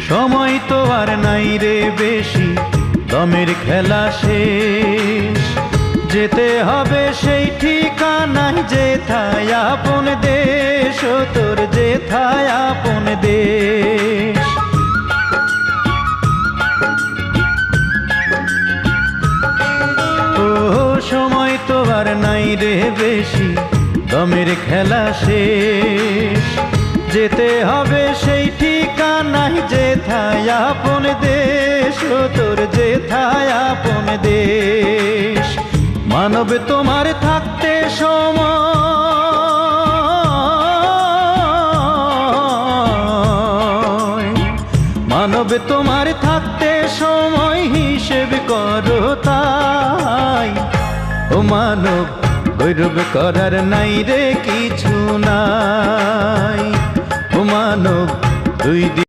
সময় তো আর নাই রে বেশি, দমের খেলা শেষ। যেতে হবে সেই ঠিকানায় যেথায় আপন দেশ, ও তোর যেথায় আপন দেশ। ও সময় তো আর নাই রে বেশি, দমের খেলা শেষ। যেতে হবে সেই ঠিকানায় যেথায় আপন দেশ, ও তোর যেথায় আপন দেশ। মানব তোমার থাকতে সময়, মানব তোমার থাকতে সময় হিসেব করো তাই। ও মানব গৌরব করার নাই রে কিছু নাই। ও মানব দুই